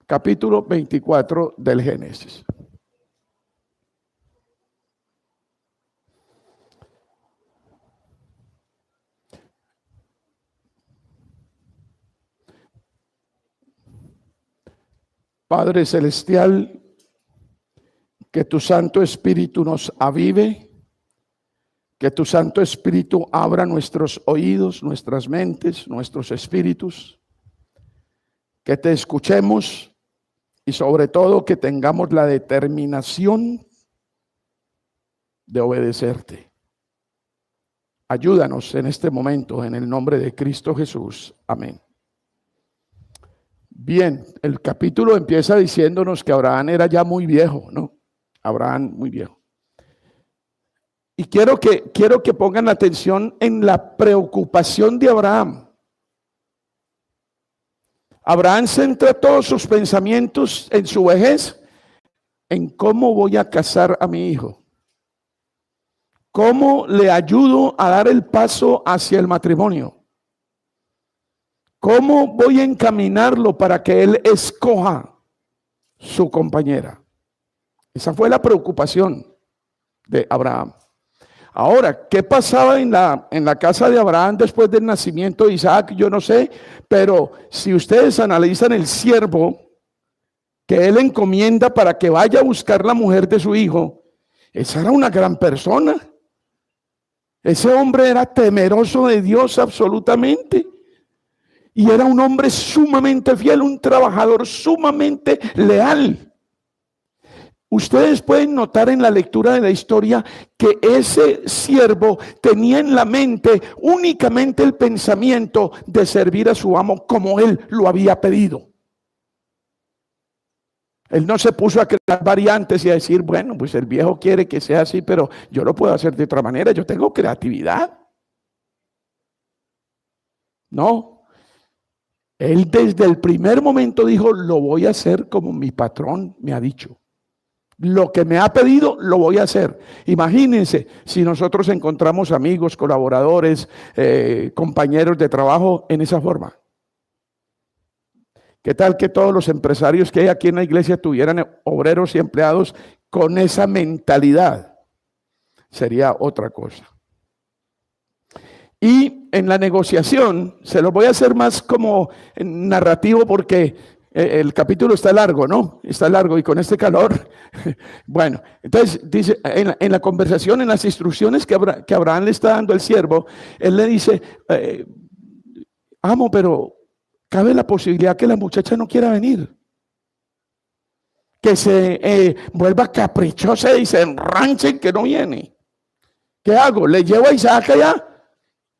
capítulo 24 del Génesis. Padre Celestial, que tu Santo Espíritu nos avive, que tu Santo Espíritu abra nuestros oídos, nuestras mentes, nuestros espíritus, que te escuchemos y sobre todo que tengamos la determinación de obedecerte. Ayúdanos en este momento en el nombre de Cristo Jesús. Amén. Bien, el capítulo empieza diciéndonos que Abraham era ya muy viejo, ¿no? Abraham muy viejo. Y quiero que pongan atención en la preocupación de Abraham. Abraham centra todos sus pensamientos en su vejez, en cómo voy a casar a mi hijo. ¿Cómo le ayudo a dar el paso hacia el matrimonio? ¿Cómo voy a encaminarlo para que él escoja su compañera? Esa fue la preocupación de Abraham. Ahora, ¿qué pasaba en la casa de Abraham después del nacimiento de Isaac? Yo no sé, pero si ustedes analizan el siervo que él encomienda para que vaya a buscar la mujer de su hijo, esa era una gran persona. Ese hombre era temeroso de Dios absolutamente. Y era un hombre sumamente fiel, un trabajador sumamente leal. Ustedes pueden notar en la lectura de la historia que ese siervo tenía en la mente únicamente el pensamiento de servir a su amo como él lo había pedido. Él no se puso a crear variantes y a decir, bueno, pues el viejo quiere que sea así, pero yo lo puedo hacer de otra manera, yo tengo creatividad. No. Él desde el primer momento dijo, lo voy a hacer como mi patrón me ha dicho. Lo que me ha pedido, lo voy a hacer. Imagínense si nosotros encontramos amigos, colaboradores, compañeros de trabajo en esa forma. ¿Qué tal que todos los empresarios que hay aquí en la iglesia tuvieran obreros y empleados con esa mentalidad? Sería otra cosa. Y en la negociación, se lo voy a hacer más como narrativo porque el capítulo está largo, ¿no? Está largo y con este calor. Bueno, entonces dice, en la conversación, en las instrucciones que Abraham le está dando al siervo, él le dice, amo, pero cabe la posibilidad que la muchacha no quiera venir. Que se vuelva caprichosa y se enranche y que no viene. ¿Qué hago? ¿Le llevo a Isaac allá?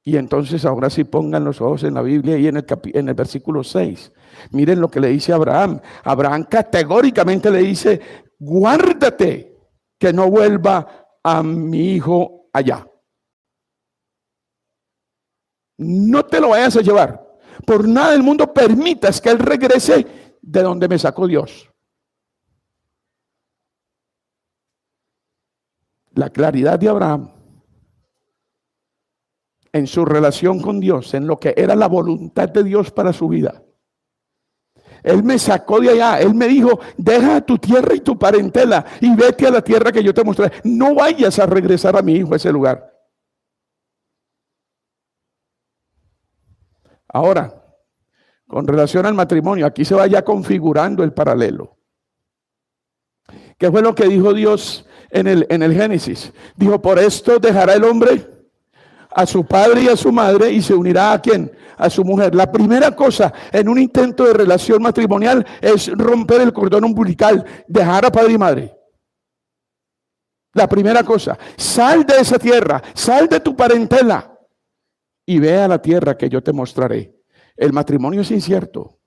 Y entonces ahora sí pongan los ojos en la Biblia y en el versículo 6. Miren lo que le dice Abraham. Abraham categóricamente le dice, guárdate que no vuelva a mi hijo allá. No te lo vayas a llevar. Por nada del mundo permitas que él regrese de donde me sacó Dios. La claridad de Abraham en su relación con Dios, en lo que era la voluntad de Dios para su vida. Él me sacó de allá, él me dijo, deja tu tierra y tu parentela y vete a la tierra que yo te mostré. No vayas a regresar a mi hijo a ese lugar. Ahora, con relación al matrimonio, aquí se va ya configurando el paralelo. ¿Qué fue lo que dijo Dios en el Génesis? Dijo, por esto dejará el hombre a su padre y a su madre y se unirá ¿a quién? A su mujer. La primera cosa en un intento de relación matrimonial es romper el cordón umbilical, dejar a padre y madre. La primera cosa, sal de esa tierra, sal de tu parentela y ve a la tierra que yo te mostraré. El matrimonio es incierto.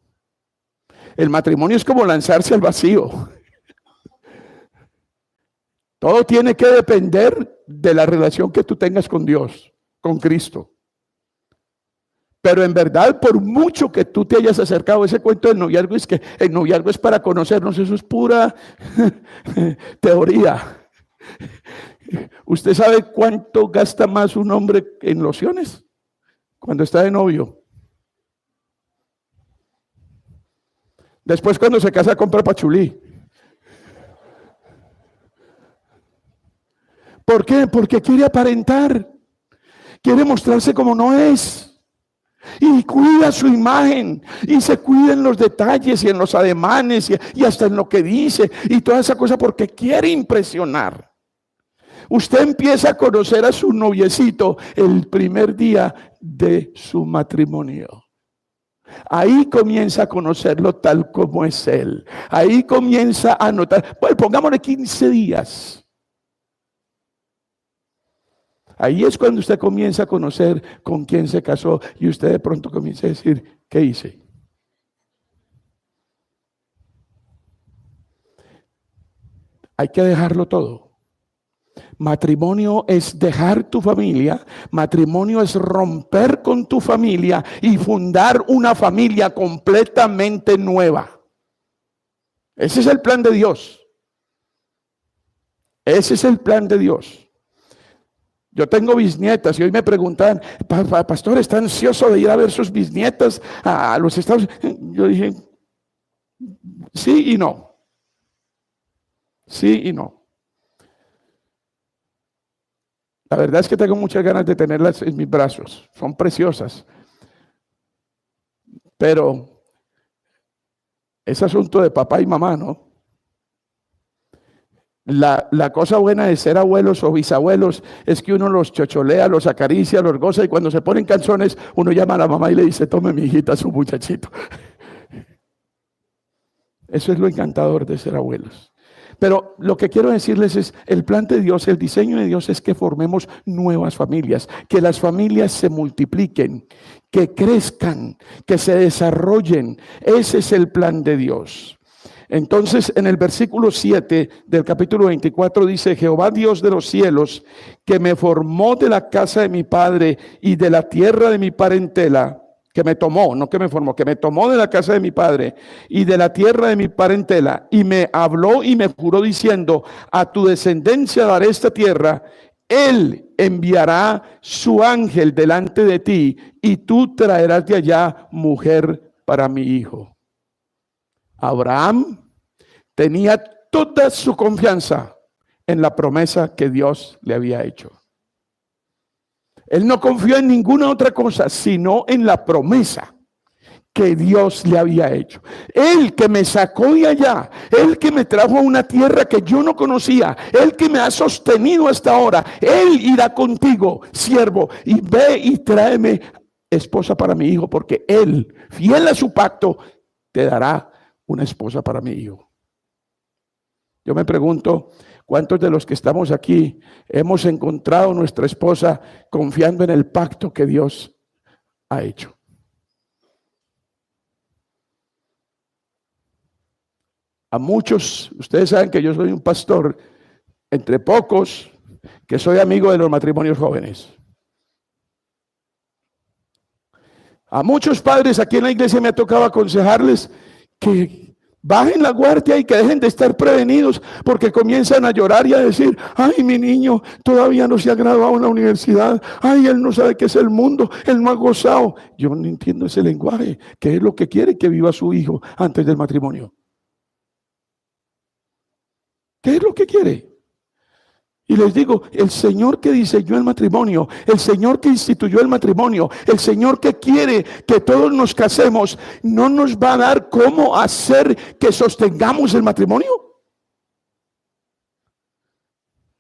El matrimonio es como lanzarse al vacío. Todo tiene que depender de la relación que tú tengas con Dios, con Cristo. Pero en verdad, por mucho que tú te hayas acercado, ese cuento del noviazgo es que el noviazgo es para conocernos, eso es pura teoría. ¿Usted sabe cuánto gasta más un hombre en lociones cuando está de novio? Después cuando se casa compra pachulí. ¿Por qué? Porque quiere aparentar. Quiere mostrarse como no es. Y cuida su imagen. Y se cuida en los detalles y en los ademanes y hasta en lo que dice. Y toda esa cosa porque quiere impresionar. Usted empieza a conocer a su noviecito el primer día de su matrimonio. Ahí comienza a conocerlo tal como es él. Ahí comienza a notar. Bueno, pongámosle 15 días. Ahí es cuando usted comienza a conocer con quién se casó y usted de pronto comienza a decir, ¿qué hice? Hay que dejarlo todo. Matrimonio es dejar tu familia, matrimonio es romper con tu familia y fundar una familia completamente nueva. Ese es el plan de Dios. Ese es el plan de Dios. Yo tengo bisnietas y hoy me preguntan, pastor, ¿está ansioso de ir a ver sus bisnietas a los Estados Unidos? Yo dije, sí y no. Sí y no. La verdad es que tengo muchas ganas de tenerlas en mis brazos. Son preciosas. Pero es asunto de papá y mamá, ¿no? La cosa buena de ser abuelos o bisabuelos es que uno los chocholea, los acaricia, los goza y cuando se ponen canzones uno llama a la mamá y le dice, tome mi hijita, su muchachito. Eso es lo encantador de ser abuelos. Pero lo que quiero decirles es, el plan de Dios, el diseño de Dios es que formemos nuevas familias, que las familias se multipliquen, que crezcan, que se desarrollen. Ese es el plan de Dios. Entonces, en el versículo 7 del capítulo 24 dice, Jehová Dios de los cielos, que me formó de la casa de mi padre y de la tierra de mi parentela, que me tomó, no que me formó, que me tomó de la casa de mi padre y de la tierra de mi parentela, y me habló y me juró diciendo, a tu descendencia daré esta tierra, él enviará su ángel delante de ti, y tú traerás de allá mujer para mi hijo. Abraham tenía toda su confianza en la promesa que Dios le había hecho. Él no confió en ninguna otra cosa, sino en la promesa que Dios le había hecho. Él que me sacó de allá, Él que me trajo a una tierra que yo no conocía, Él que me ha sostenido hasta ahora, Él irá contigo, siervo, y ve y tráeme esposa para mi hijo, porque Él, fiel a su pacto, te dará una esposa para mi hijo. Yo me pregunto, ¿cuántos de los que estamos aquí hemos encontrado nuestra esposa confiando en el pacto que Dios ha hecho? A muchos, ustedes saben que yo soy un pastor, entre pocos, que soy amigo de los matrimonios jóvenes. A muchos padres aquí en la iglesia me ha tocado aconsejarles que bajen la guardia y que dejen de estar prevenidos, porque comienzan a llorar y a decir, ay, mi niño todavía no se ha graduado en la universidad, ay, él no sabe qué es el mundo, él no ha gozado. Yo no entiendo ese lenguaje. ¿Qué es lo que quiere que viva su hijo antes del matrimonio? ¿Qué es lo que quiere? Y les digo, el Señor que diseñó el matrimonio, el Señor que instituyó el matrimonio, el Señor que quiere que todos nos casemos, ¿no nos va a dar cómo hacer que sostengamos el matrimonio?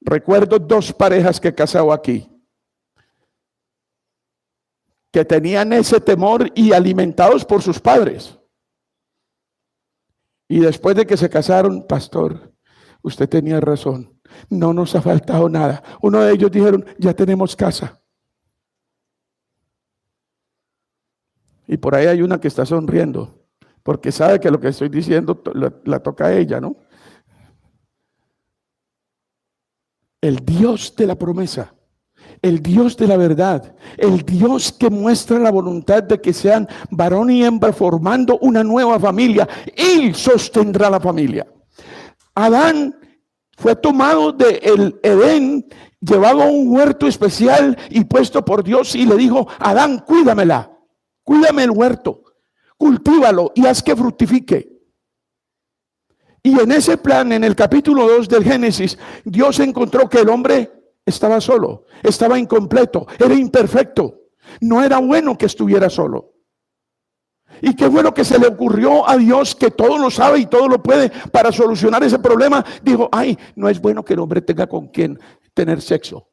Recuerdo dos parejas que he casado aquí, que tenían ese temor y alimentados por sus padres. Y después de que se casaron, pastor, usted tenía razón. No nos ha faltado nada. Uno de ellos dijeron, ya tenemos casa. Y por ahí hay una que está sonriendo, porque sabe que lo que estoy diciendo la toca a ella, ¿no? El Dios de la promesa, el Dios de la verdad, el Dios que muestra la voluntad de que sean varón y hembra formando una nueva familia, Él sostendrá la familia. Adán fue tomado del Edén, llevado a un huerto especial y puesto por Dios y le dijo, Adán, cuídame el huerto, cultívalo y haz que fructifique. Y en ese plan, en el capítulo 2 del Génesis, Dios encontró que el hombre estaba solo, estaba incompleto, era imperfecto. No era bueno que estuviera solo. Y qué bueno que se le ocurrió a Dios, que todo lo sabe y todo lo puede, para solucionar ese problema. Dijo, ay, no es bueno que el hombre tenga con quien tener sexo.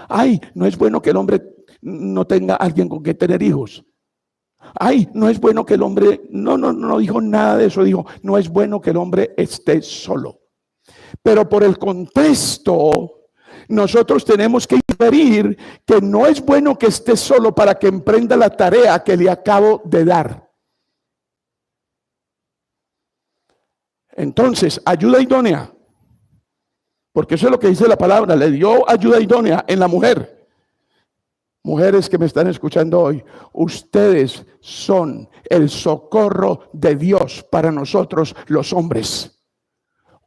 Ay, no es bueno que el hombre no tenga alguien con quien tener hijos. Ay, no es bueno que el hombre, no dijo nada de eso. Dijo, no es bueno que el hombre esté solo. Pero por el contexto, nosotros tenemos que inferir que no es bueno que esté solo para que emprenda la tarea que le acabo de dar. Entonces, ayuda idónea, porque eso es lo que dice la palabra, le dio ayuda idónea en la mujer. Mujeres que me están escuchando hoy, ustedes son el socorro de Dios para nosotros los hombres.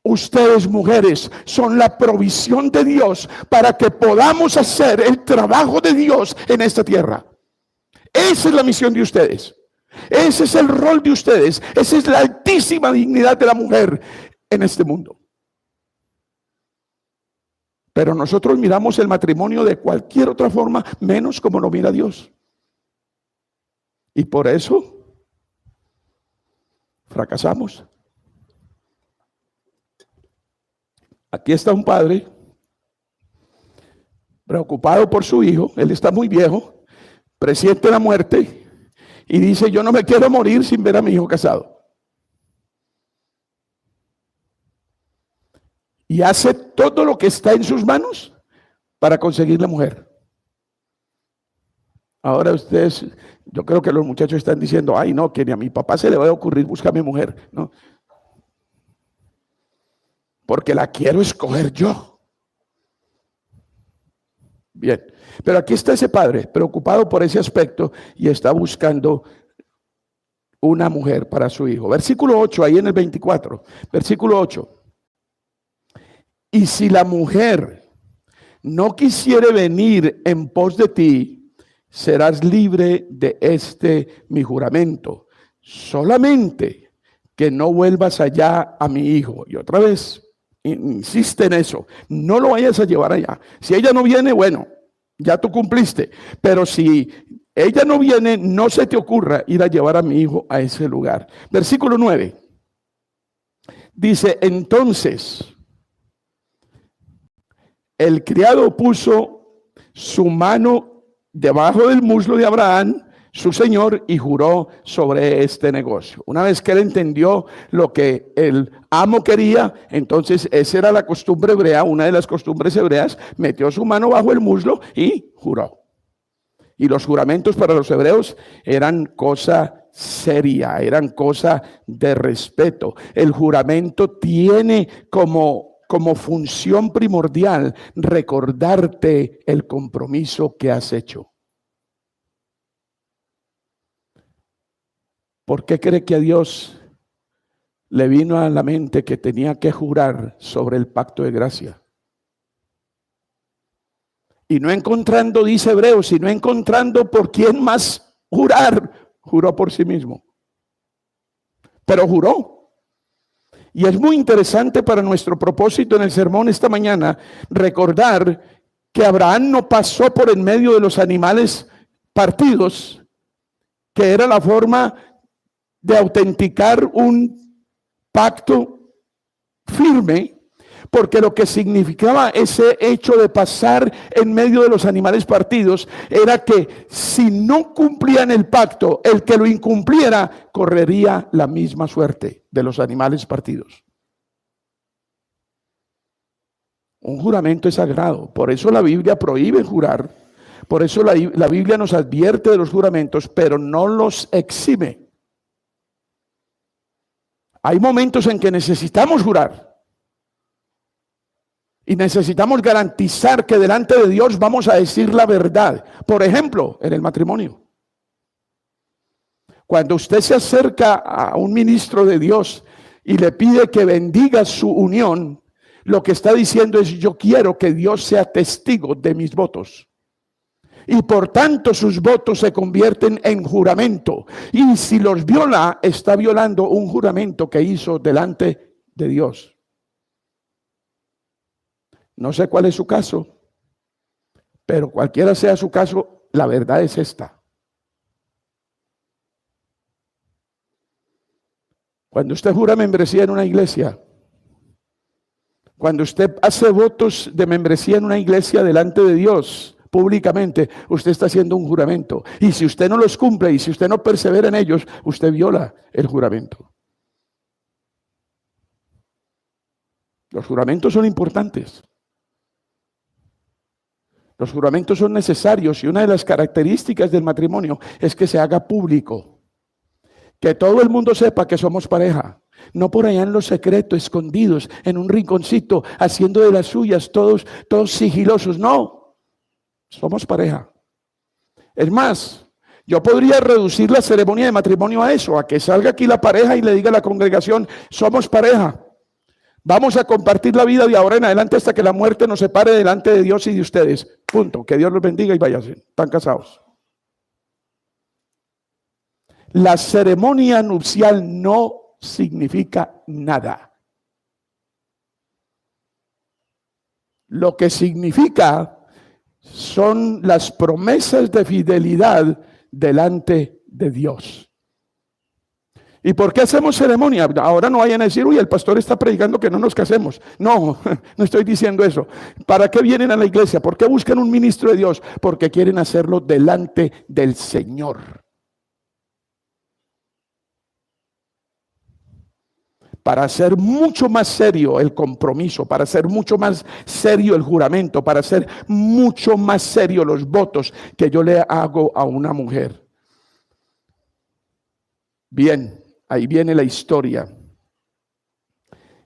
Ustedes, mujeres, son la provisión de Dios para que podamos hacer el trabajo de Dios en esta tierra. Esa es la misión de ustedes. Ese es el rol de ustedes. Esa es la altísima dignidad de la mujer en este mundo. Pero nosotros miramos el matrimonio de cualquier otra forma, menos como lo mira Dios. Y por eso fracasamos. Aquí está un padre preocupado por su hijo. Él está muy viejo, presiente la muerte y dice, yo no me quiero morir sin ver a mi hijo casado. Y hace todo lo que está en sus manos para conseguir la mujer. Ahora ustedes, yo creo que los muchachos están diciendo, ay no, que ni a mi papá se le va a ocurrir buscar a mi mujer, ¿no? Porque la quiero escoger yo. Bien, pero aquí está ese padre preocupado por ese aspecto y está buscando una mujer para su hijo. Versículo 8, ahí en el 24, versículo 8. Y si la mujer no quisiere venir en pos de ti, serás libre de este mi juramento. Solamente que no vuelvas allá a mi hijo. Y otra vez, insiste en eso. No lo vayas a llevar allá. Si ella no viene, bueno, ya tú cumpliste. Pero si ella no viene, no se te ocurra ir a llevar a mi hijo a ese lugar. Versículo 9. Dice, entonces el criado puso su mano debajo del muslo de Abraham, su señor, y juró sobre este negocio. Una vez que él entendió lo que el amo quería, entonces esa era la costumbre hebrea, una de las costumbres hebreas, metió su mano bajo el muslo y juró. Y los juramentos para los hebreos eran cosa seria, eran cosa de respeto. El juramento tiene como función primordial recordarte el compromiso que has hecho. ¿Por qué cree que a Dios le vino a la mente que tenía que jurar sobre el pacto de gracia? Y no encontrando, dice Hebreos, sino encontrando por quién más jurar, juró por sí mismo. Pero juró. Y es muy interesante para nuestro propósito en el sermón esta mañana recordar que Abraham no pasó por en medio de los animales partidos, que era la forma de autenticar un pacto firme, porque lo que significaba ese hecho de pasar en medio de los animales partidos era que si no cumplían el pacto, el que lo incumpliera correría la misma suerte de los animales partidos. Un juramento es sagrado, por eso la Biblia prohíbe jurar, por eso la Biblia nos advierte de los juramentos, pero no los exime. Hay momentos en que necesitamos jurar. Y necesitamos garantizar que delante de Dios vamos a decir la verdad. Por ejemplo, en el matrimonio. Cuando usted se acerca a un ministro de Dios y le pide que bendiga su unión, lo que está diciendo es: yo quiero que Dios sea testigo de mis votos. Y por tanto sus votos se convierten en juramento. Y si los viola, está violando un juramento que hizo delante de Dios. No sé cuál es su caso, pero cualquiera sea su caso, la verdad es esta. Cuando usted jura membresía en una iglesia, cuando usted hace votos de membresía en una iglesia delante de Dios públicamente, usted está haciendo un juramento. Y si usted no los cumple y si usted no persevera en ellos, usted viola el juramento. Los juramentos son importantes. Los juramentos son necesarios y una de las características del matrimonio es que se haga público. Que todo el mundo sepa que somos pareja. No por allá en lo secreto, escondidos, en un rinconcito, haciendo de las suyas, todos sigilosos. No, somos pareja. Es más, yo podría reducir la ceremonia de matrimonio a eso, a que salga aquí la pareja y le diga a la congregación, somos pareja. Vamos a compartir la vida de ahora en adelante hasta que la muerte nos separe delante de Dios y de ustedes. Punto. Que Dios los bendiga y váyanse. Están casados. La ceremonia nupcial no significa nada. Lo que significa son las promesas de fidelidad delante de Dios. ¿Y por qué hacemos ceremonia? Ahora no vayan a decir, uy, el pastor está predicando que no nos casemos. No, no estoy diciendo eso. ¿Para qué vienen a la iglesia? ¿Por qué buscan un ministro de Dios? Porque quieren hacerlo delante del Señor. Para hacer mucho más serio el compromiso, para hacer mucho más serio el juramento, para hacer mucho más serio los votos que yo le hago a una mujer. Bien, ahí viene la historia.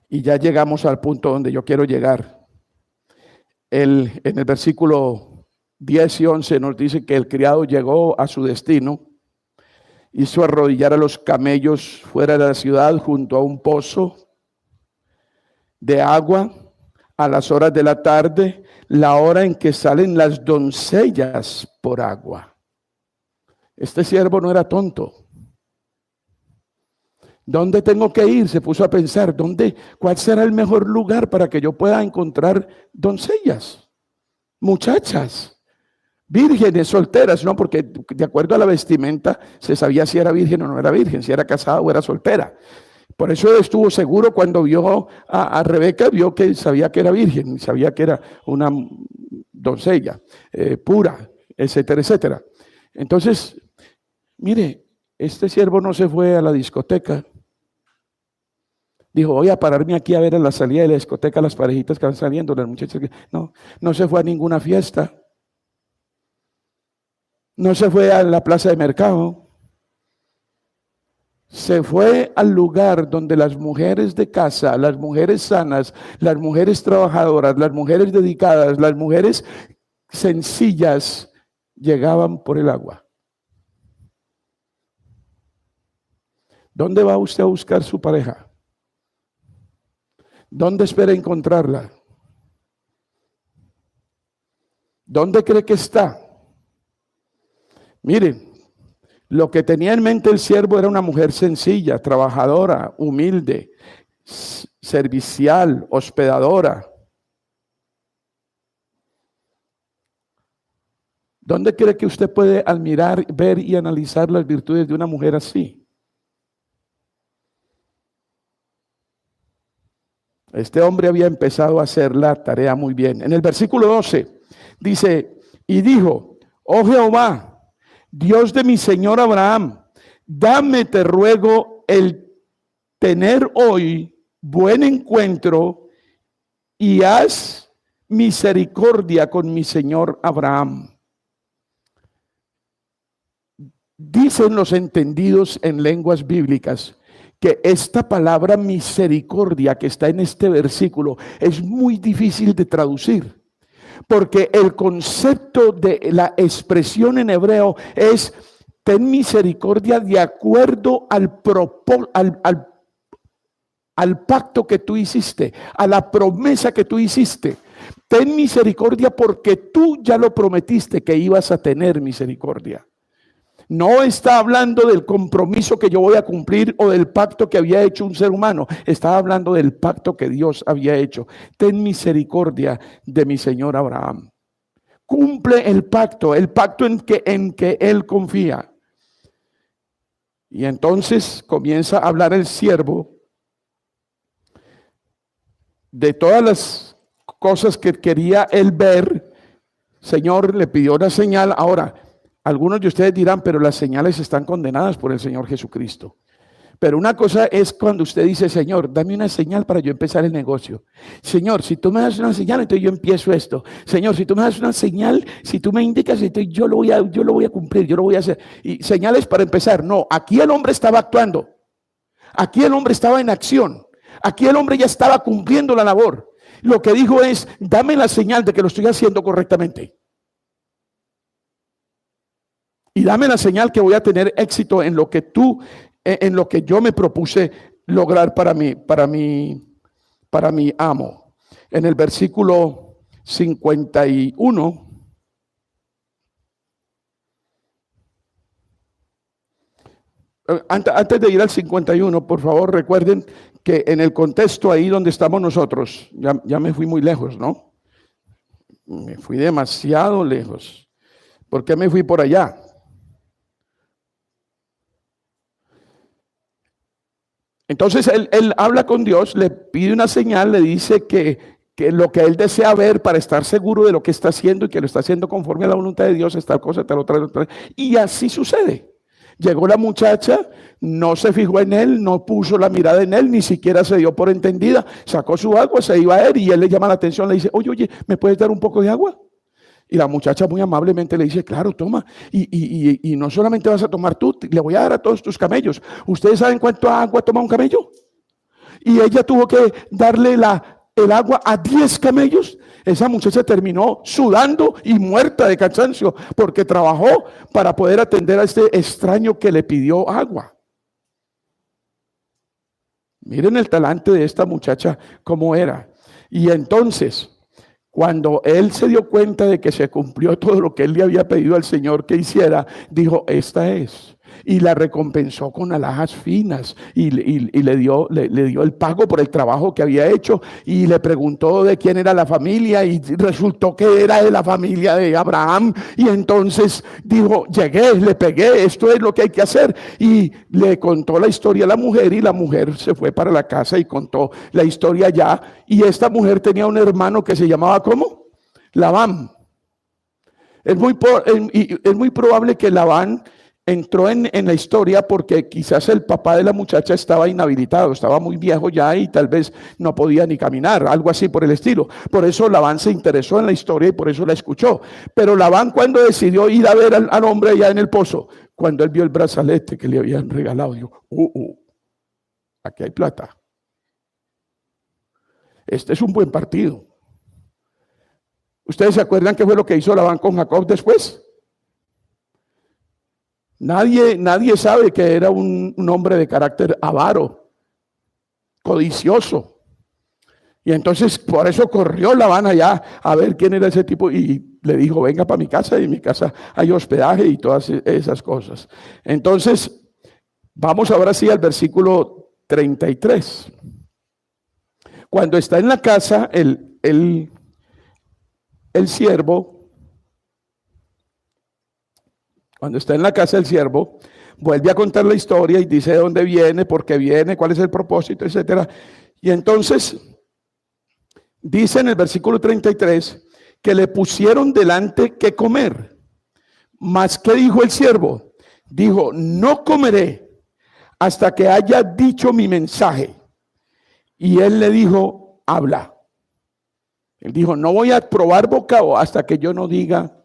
Y ya llegamos al punto donde yo quiero llegar. En el versículo 10 y 11 nos dice que el criado llegó a su destino. Hizo arrodillar a los camellos fuera de la ciudad junto a un pozo de agua a las horas de la tarde, la hora en que salen las doncellas por agua. Este siervo no era tonto. ¿Dónde tengo que ir? Se puso a pensar, ¿cuál será el mejor lugar para que yo pueda encontrar doncellas, muchachas? Vírgenes, solteras, ¿no? Porque de acuerdo a la vestimenta se sabía si era virgen o no era virgen, si era casada o era soltera. Por eso estuvo seguro cuando vio a Rebeca, vio que sabía que era virgen, sabía que era una doncella pura, etcétera, etcétera. Entonces, mire, este siervo no se fue a la discoteca. Dijo, voy a pararme aquí a ver en la salida de la discoteca las parejitas que van saliendo, las muchachas. No se fue a ninguna fiesta. No se fue a la plaza de mercado. Se fue al lugar donde las mujeres de casa, las mujeres sanas, las mujeres trabajadoras, las mujeres dedicadas, las mujeres sencillas llegaban por el agua. ¿Dónde va usted a buscar su pareja? ¿Dónde espera encontrarla? ¿Dónde cree que está? Miren, lo que tenía en mente el siervo era una mujer sencilla, trabajadora, humilde, servicial, hospedadora. ¿Dónde cree que usted puede admirar, ver y analizar las virtudes de una mujer así? Este hombre había empezado a hacer la tarea muy bien. En el versículo 12 dice, y dijo, oh Jehová, Dios de mi señor Abraham, dame, te ruego, el tener hoy buen encuentro y haz misericordia con mi señor Abraham. Dicen los entendidos en lenguas bíblicas que esta palabra misericordia que está en este versículo es muy difícil de traducir. Porque el concepto de la expresión en hebreo es ten misericordia de acuerdo al pacto que tú hiciste, a la promesa que tú hiciste. Ten misericordia porque tú ya lo prometiste que ibas a tener misericordia. No está hablando del compromiso que yo voy a cumplir o del pacto que había hecho un ser humano. Está hablando del pacto que Dios había hecho. Ten misericordia de mi señor Abraham. Cumple el pacto en que él confía. Y entonces comienza a hablar el siervo de todas las cosas que quería él ver. Señor le pidió una señal. Ahora, algunos de ustedes dirán, pero las señales están condenadas por el Señor Jesucristo. Pero una cosa es cuando usted dice, Señor, dame una señal para yo empezar el negocio. Señor, si tú me das una señal, entonces yo empiezo esto. Señor, si tú me das una señal, si tú me indicas, entonces yo lo voy a cumplir, yo lo voy a hacer. Y señales para empezar. No, aquí el hombre estaba actuando. Aquí el hombre estaba en acción. Aquí el hombre ya estaba cumpliendo la labor. Lo que dijo es, dame la señal de que lo estoy haciendo correctamente. Y dame la señal que voy a tener éxito en lo que yo me propuse lograr para mi amo. En el versículo 51, antes de ir al 51, por favor, recuerden que en el contexto ahí donde estamos nosotros, ya me fui muy lejos, ¿no? Me fui demasiado lejos. ¿Por qué me fui por allá? Entonces él habla con Dios, le pide una señal, le dice que lo que él desea ver para estar seguro de lo que está haciendo y que lo está haciendo conforme a la voluntad de Dios es tal cosa, tal otra. Y así sucede. Llegó la muchacha, no se fijó en él, no puso la mirada en él, ni siquiera se dio por entendida, sacó su agua, se iba a él y él le llama la atención, le dice, oye, ¿me puedes dar un poco de agua? Y la muchacha muy amablemente le dice, claro, toma. Y no solamente vas a tomar tú, le voy a dar a todos tus camellos. ¿Ustedes saben cuánto agua toma un camello? Y ella tuvo que darle el agua a 10 camellos. Esa muchacha terminó sudando y muerta de cansancio porque trabajó para poder atender a este extraño que le pidió agua. Miren el talante de esta muchacha cómo era. Y entonces, cuando él se dio cuenta de que se cumplió todo lo que él le había pedido al Señor que hiciera, dijo, esta es. Y la recompensó con alhajas finas y le dio el pago por el trabajo que había hecho y le preguntó de quién era la familia y resultó que era de la familia de Abraham. Y entonces dijo, llegué, le pegué, esto es lo que hay que hacer. Y le contó la historia a la mujer y la mujer se fue para la casa y contó la historia allá. Y esta mujer tenía un hermano que se llamaba ¿cómo? Labán. Es muy probable que Labán entró en la historia porque quizás el papá de la muchacha estaba inhabilitado, estaba muy viejo ya y tal vez no podía ni caminar, algo así por el estilo. Por eso Labán se interesó en la historia y por eso la escuchó. Pero Labán, cuando decidió ir a ver al hombre allá en el pozo, cuando él vio el brazalete que le habían regalado, dijo, aquí hay plata. Este es un buen partido. ¿Ustedes se acuerdan qué fue lo que hizo Labán con Jacob después? Nadie sabe que era un hombre de carácter avaro, codicioso. Y entonces por eso corrió Labán allá a ver quién era ese tipo y le dijo, venga para mi casa, y en mi casa hay hospedaje y todas esas cosas. Entonces, vamos ahora sí al versículo 33. Cuando está en la casa, el siervo, cuando está en la casa del siervo, vuelve a contar la historia y dice de dónde viene, por qué viene, cuál es el propósito, etcétera. Y entonces dice en el versículo 33 que le pusieron delante que comer. Mas ¿qué dijo el siervo? Dijo, no comeré hasta que haya dicho mi mensaje. Y él le dijo, habla. Él dijo, no voy a probar bocado hasta que yo no diga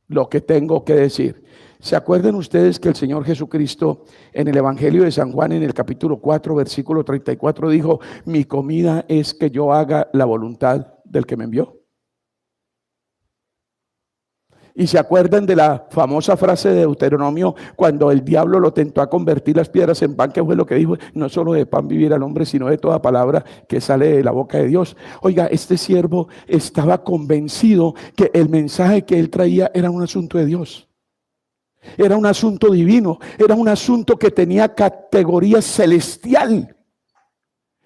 lo que tengo que decir. ¿Se acuerdan ustedes que el Señor Jesucristo en el Evangelio de San Juan en el capítulo 4 versículo 34 dijo, mi comida es que yo haga la voluntad del que me envió? Y se acuerdan de la famosa frase de Deuteronomio cuando el diablo lo tentó a convertir las piedras en pan, que fue lo que dijo, no solo de pan vivir al hombre, sino de toda palabra que sale de la boca de Dios. Oiga, este siervo estaba convencido que el mensaje que él traía era un asunto de Dios. Era un asunto divino, era un asunto que tenía categoría celestial.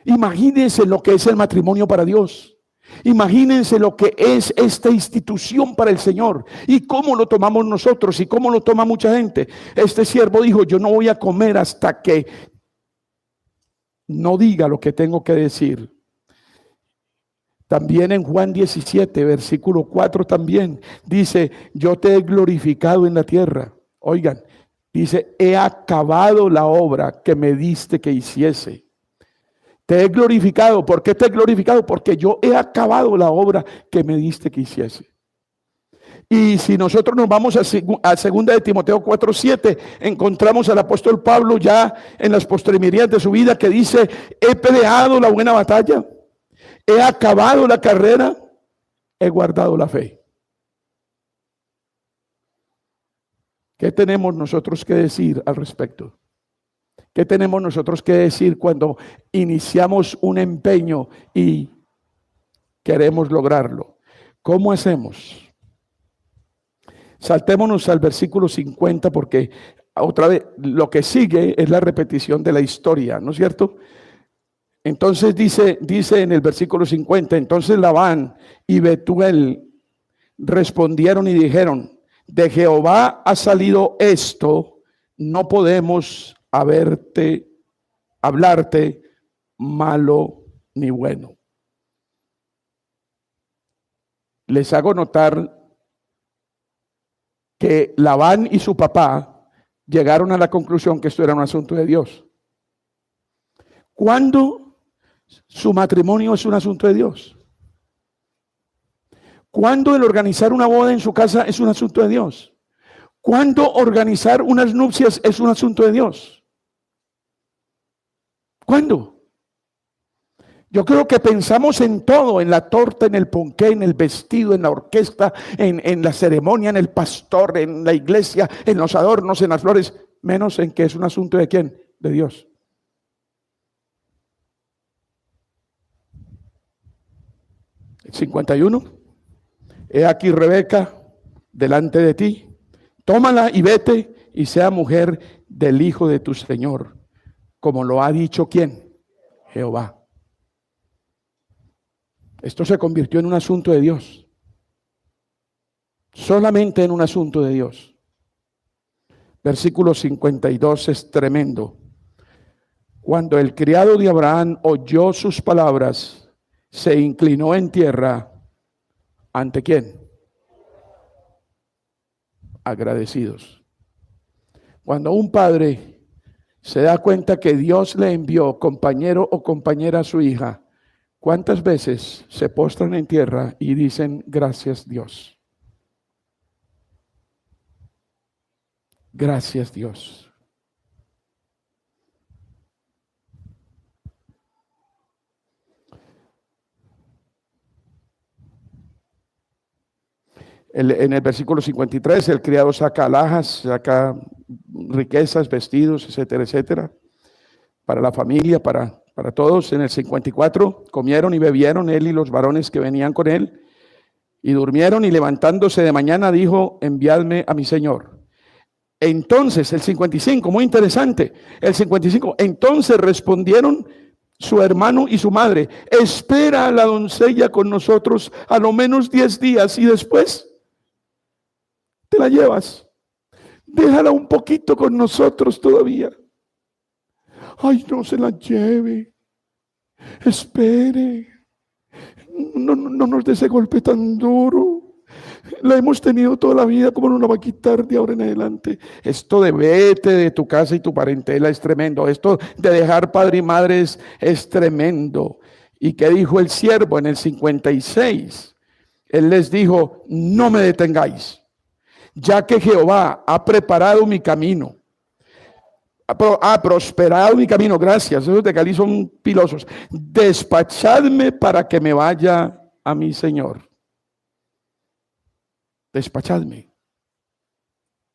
Imagínense lo que es el matrimonio para Dios. Imagínense lo que es esta institución para el Señor y cómo lo tomamos nosotros y cómo lo toma mucha gente. Este siervo dijo: yo no voy a comer hasta que no diga lo que tengo que decir. También en Juan 17, versículo 4 también dice: yo te he glorificado en la tierra. Oigan, dice: he acabado la obra que me diste que hiciese. Te he glorificado. ¿Por qué te he glorificado? Porque yo he acabado la obra que me diste que hiciese. Y si nosotros nos vamos a 2 de Timoteo 4:7, encontramos al apóstol Pablo ya en las postrimerías de su vida, que dice: he peleado la buena batalla, he acabado la carrera, he guardado la fe. ¿Qué tenemos nosotros que decir al respecto? ¿Qué tenemos nosotros que decir cuando iniciamos un empeño y queremos lograrlo? ¿Cómo hacemos? Saltémonos al versículo 50, porque otra vez lo que sigue es la repetición de la historia, ¿no es cierto? Entonces dice en el versículo 50: entonces Labán y Betuel respondieron y dijeron: de Jehová ha salido esto, no podemos hablarte malo ni bueno. Les hago notar que Labán y su papá llegaron a la conclusión que esto era un asunto de Dios. ¿Cuándo su matrimonio es un asunto de Dios? ¿Cuándo el organizar una boda en su casa es un asunto de Dios? ¿Cuándo organizar unas nupcias es un asunto de Dios? ¿Cuándo? Yo creo que pensamos en todo: en la torta, en el ponqué, en el vestido, en la orquesta, en la ceremonia, en el pastor, en la iglesia, en los adornos, en las flores, menos en que es un asunto de ¿quién? De Dios. El 51: he aquí Rebeca delante de ti, tómala y vete y sea mujer del hijo de tu señor, como lo ha dicho ¿quién? Jehová. Esto se convirtió en un asunto de Dios. Solamente en un asunto de Dios. Versículo 52 es tremendo. Cuando el criado de Abraham oyó sus palabras, se inclinó en tierra. ¿Ante quién? Agradecidos. Cuando un padre se da cuenta que Dios le envió compañero o compañera a su hija, ¿cuántas veces se postran en tierra y dicen: gracias Dios? Gracias Dios. En el versículo 53, el criado saca alhajas, saca riquezas, vestidos, etcétera, etcétera, para la familia, para todos. En el 54, comieron y bebieron él y los varones que venían con él, y durmieron, y levantándose de mañana dijo: enviadme a mi señor. Entonces, el 55, muy interesante, el 55, entonces respondieron su hermano y su madre: espera a la doncella con nosotros a lo menos 10 días y después te la llevas. Déjala un poquito con nosotros todavía. Ay, no se la lleve. Espere. No nos dé ese golpe tan duro. La hemos tenido toda la vida, ¿cómo no la va a quitar de ahora en adelante? Esto de vete de tu casa y tu parentela es tremendo. Esto de dejar padre y madre es tremendo. ¿Y qué dijo el siervo en el 56? Él les dijo: no me detengáis, ya que Jehová ha preparado mi camino, ha prosperado mi camino. Gracias, esos de Cali son pilosos. Despachadme para que me vaya a mi Señor. Despachadme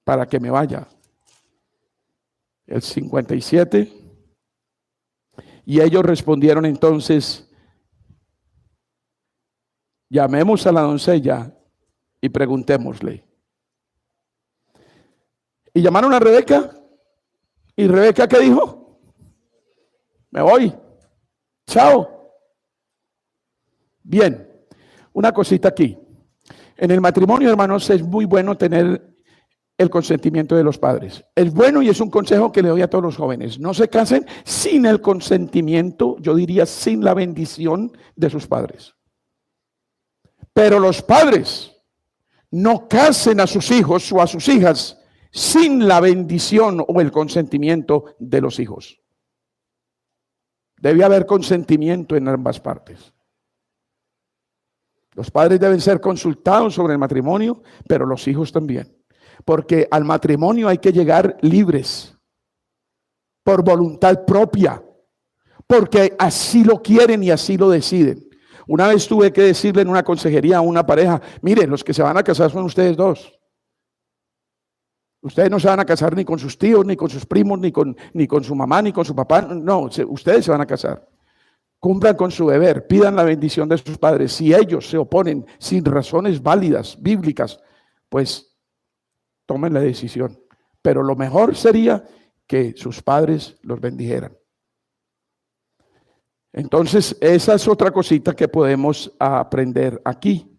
para que me vaya. El 57. Y ellos respondieron entonces: llamemos a la doncella y preguntémosle. Y llamaron a Rebeca. ¿Y Rebeca qué dijo? Me voy. Chao. Bien, una cosita aquí. En el matrimonio, hermanos, es muy bueno tener el consentimiento de los padres. Es bueno y es un consejo que le doy a todos los jóvenes. No se casen sin el consentimiento, yo diría sin la bendición de sus padres. Pero los padres no casen a sus hijos o a sus hijas sin la bendición o el consentimiento de los hijos. Debe haber consentimiento en ambas partes. Los padres deben ser consultados sobre el matrimonio, pero los hijos también. Porque al matrimonio hay que llegar libres, por voluntad propia, porque así lo quieren y así lo deciden. Una vez tuve que decirle en una consejería a una pareja, miren, los que se van a casar son ustedes dos. Ustedes no se van a casar ni con sus tíos, ni con sus primos, ni con su mamá, ni con su papá. No, ustedes se van a casar. Cumplan con su deber, pidan la bendición de sus padres. Si ellos se oponen sin razones válidas, bíblicas, pues tomen la decisión. Pero lo mejor sería que sus padres los bendijeran. Entonces, esa es otra cosita que podemos aprender aquí.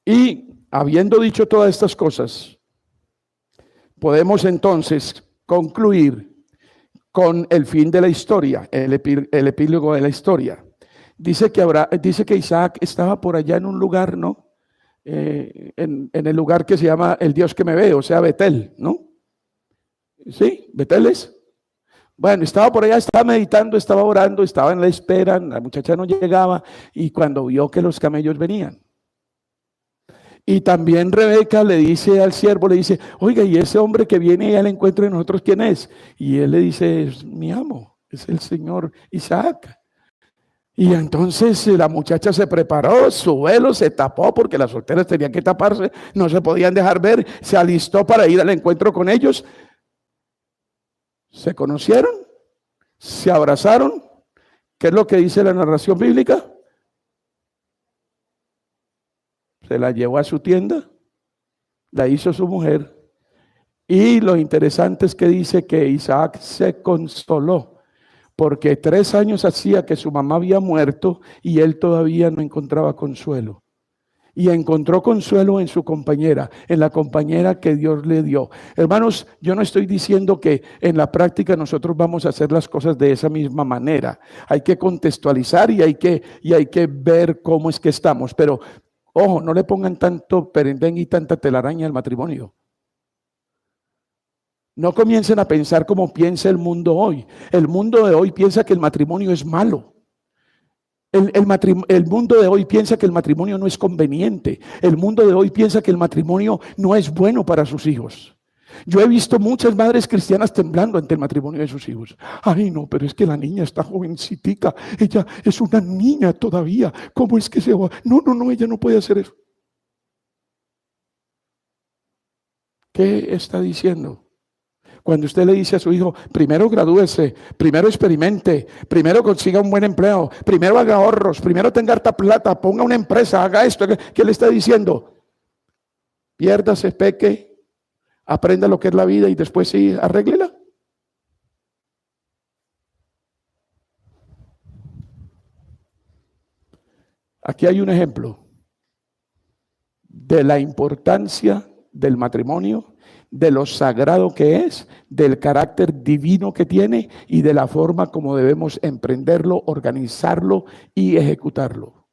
Y habiendo dicho todas estas cosas, podemos entonces concluir con el fin de la historia, el epílogo de la historia. Dice que Isaac estaba por allá en un lugar, ¿no? En el lugar que se llama el Dios que me ve, o sea, Betel, ¿no? ¿Sí? ¿Betel es? Bueno, estaba por allá, estaba meditando, estaba orando, estaba en la espera, la muchacha no llegaba y cuando vio que los camellos venían. Y también Rebeca le dice al siervo, le dice, oiga, y ese hombre que viene al encuentro de nosotros, ¿quién es? Y él le dice, es mi amo, es el señor Isaac. Y entonces la muchacha se preparó, su velo se tapó porque las solteras tenían que taparse, no se podían dejar ver, se alistó para ir al encuentro con ellos. Se conocieron, se abrazaron. ¿Qué es lo que dice la narración bíblica? Se la llevó a su tienda, la hizo su mujer. Y lo interesante es que dice que Isaac se consoló, porque 3 años hacía que su mamá había muerto y él todavía no encontraba consuelo. Y encontró consuelo en su compañera, en la compañera que Dios le dio. Hermanos, yo no estoy diciendo que en la práctica nosotros vamos a hacer las cosas de esa misma manera. Hay que contextualizar y hay que ver cómo es que estamos. Pero, ojo, no le pongan tanto perendén y tanta telaraña al matrimonio. No comiencen a pensar como piensa el mundo hoy. El mundo de hoy piensa que el matrimonio es malo. El mundo de hoy piensa que el matrimonio no es conveniente. El mundo de hoy piensa que el matrimonio no es bueno para sus hijos. Yo he visto muchas madres cristianas temblando ante el matrimonio de sus hijos. Ay, no, pero es que la niña está jovencitica. Ella es una niña todavía. ¿Cómo es que se va? No, ella no puede hacer eso. ¿Qué está diciendo? Cuando usted le dice a su hijo, primero gradúese, primero experimente, primero consiga un buen empleo, primero haga ahorros, primero tenga harta plata, ponga una empresa, haga esto, ¿qué le está diciendo? Piérdase, peque, aprenda lo que es la vida y después sí, arréglela. Aquí hay un ejemplo de la importancia del matrimonio, de lo sagrado que es, del carácter divino que tiene y de la forma como debemos emprenderlo, organizarlo y ejecutarlo.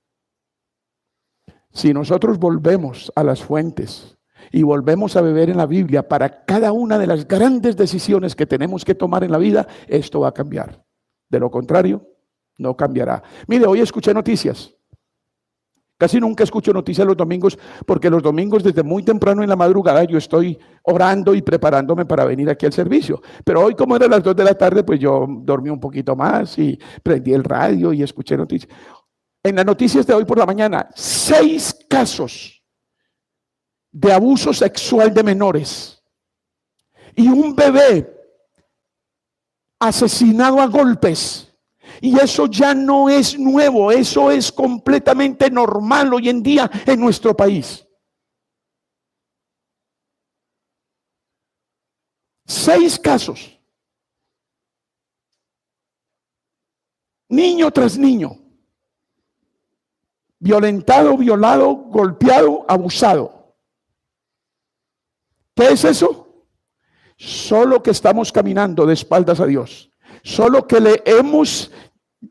Si nosotros volvemos a las fuentes y volvemos a beber en la Biblia para cada una de las grandes decisiones que tenemos que tomar en la vida, esto va a cambiar. De lo contrario, no cambiará. Mire, hoy escuché noticias. Casi nunca escucho noticias los domingos porque los domingos desde muy temprano en la madrugada yo estoy orando y preparándome para venir aquí al servicio. Pero hoy como eran las 2 de la tarde, pues yo dormí un poquito más y prendí el radio y escuché noticias. En las noticias de hoy por la mañana, 6 casos de abuso sexual de menores y un bebé asesinado a golpes. Y eso ya no es nuevo, eso es completamente normal hoy en día en nuestro país. 6 casos. Niño tras niño. Violentado, violado, golpeado, abusado. ¿Qué es eso? Solo que estamos caminando de espaldas a Dios. Solo que le hemos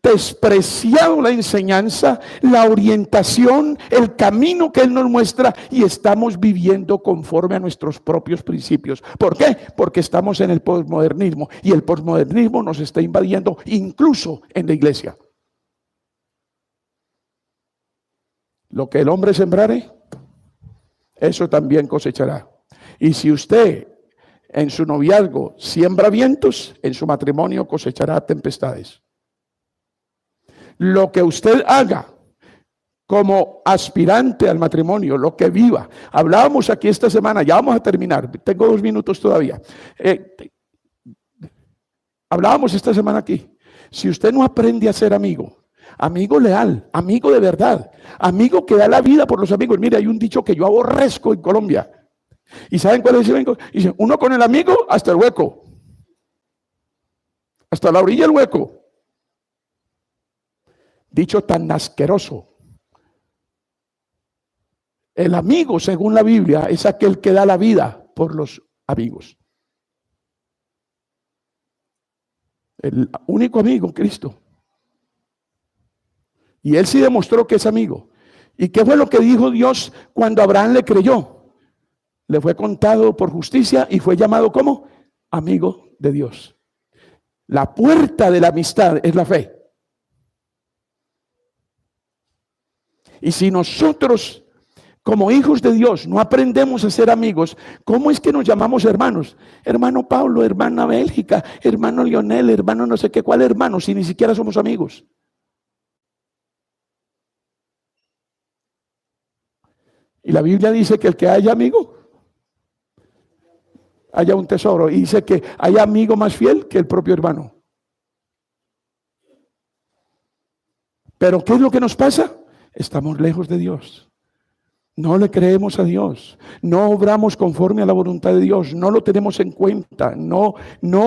despreciado la enseñanza, la orientación, el camino que Él nos muestra y estamos viviendo conforme a nuestros propios principios. ¿Por qué? Porque estamos en el posmodernismo y el posmodernismo nos está invadiendo incluso en la iglesia. Lo que el hombre sembrare, eso también cosechará. Y si usted en su noviazgo siembra vientos, en su matrimonio cosechará tempestades. Lo que usted haga como aspirante al matrimonio, lo que viva. Hablábamos aquí esta semana, ya vamos a terminar, tengo 2 minutos todavía. Hablábamos esta semana aquí. Si usted no aprende a ser amigo, amigo leal, amigo de verdad, amigo que da la vida por los amigos. Mire, hay un dicho que yo aborrezco en Colombia. ¿Y saben cuál es el amigo? Dice, uno con el amigo hasta el hueco. Hasta la orilla del hueco. Dicho tan asqueroso. El amigo, según la Biblia, es aquel que da la vida por los amigos. El único amigo, Cristo. Y Él sí demostró que es amigo. ¿Y qué fue lo que dijo Dios cuando Abraham le creyó? Le fue contado por justicia y fue llamado como amigo de Dios. La puerta de la amistad es la fe. Y si nosotros, como hijos de Dios, no aprendemos a ser amigos, ¿cómo es que nos llamamos hermanos? Hermano Pablo, hermana Bélgica, hermano Lionel, hermano no sé qué, ¿cuál hermano? Si ni siquiera somos amigos. Y la Biblia dice que el que haya amigo, haya un tesoro. Y dice que haya amigo más fiel que el propio hermano. Pero ¿qué es lo que nos pasa? Estamos lejos de Dios. No le creemos a Dios. No obramos conforme a la voluntad de Dios. No lo tenemos en cuenta. No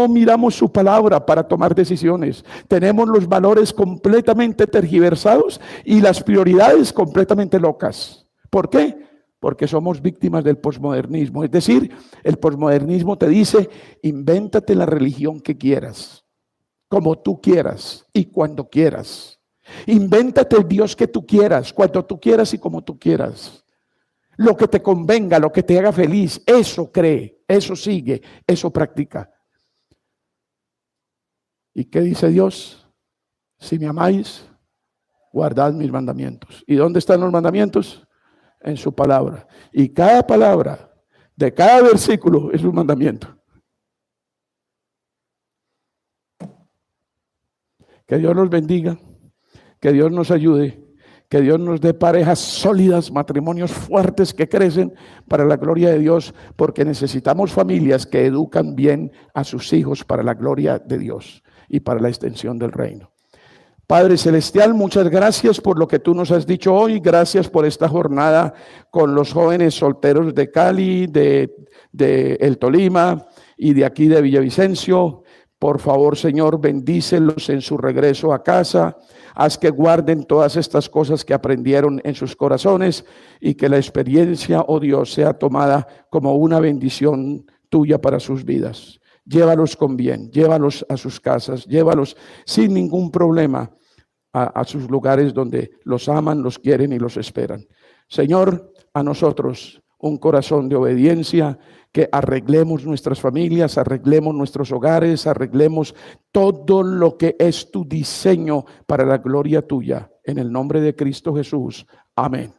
miramos su palabra para tomar decisiones. Tenemos los valores completamente tergiversados y las prioridades completamente locas. ¿Por qué? Porque somos víctimas del posmodernismo. Es decir, el posmodernismo te dice, invéntate la religión que quieras, como tú quieras y cuando quieras. Invéntate el Dios que tú quieras, cuando tú quieras y como tú quieras. Lo que te convenga, lo que te haga feliz, eso cree, eso sigue, eso practica. ¿Y qué dice Dios? Si me amáis, guardad mis mandamientos. ¿Y dónde están los mandamientos? En su palabra. Y cada palabra de cada versículo es un mandamiento. Que Dios los bendiga. Que Dios nos ayude, que Dios nos dé parejas sólidas, matrimonios fuertes que crecen para la gloria de Dios, porque necesitamos familias que educan bien a sus hijos para la gloria de Dios y para la extensión del reino. Padre Celestial, muchas gracias por lo que tú nos has dicho hoy. Gracias por esta jornada con los jóvenes solteros de Cali, de El Tolima y de aquí de Villavicencio. Por favor, Señor, bendícelos en su regreso a casa. Haz que guarden todas estas cosas que aprendieron en sus corazones y que la experiencia, oh Dios, sea tomada como una bendición tuya para sus vidas. Llévalos con bien, llévalos a sus casas, llévalos sin ningún problema a sus lugares donde los aman, los quieren y los esperan. Señor, a nosotros un corazón de obediencia, que arreglemos nuestras familias, arreglemos nuestros hogares, arreglemos todo lo que es tu diseño para la gloria tuya. En el nombre de Cristo Jesús. Amén.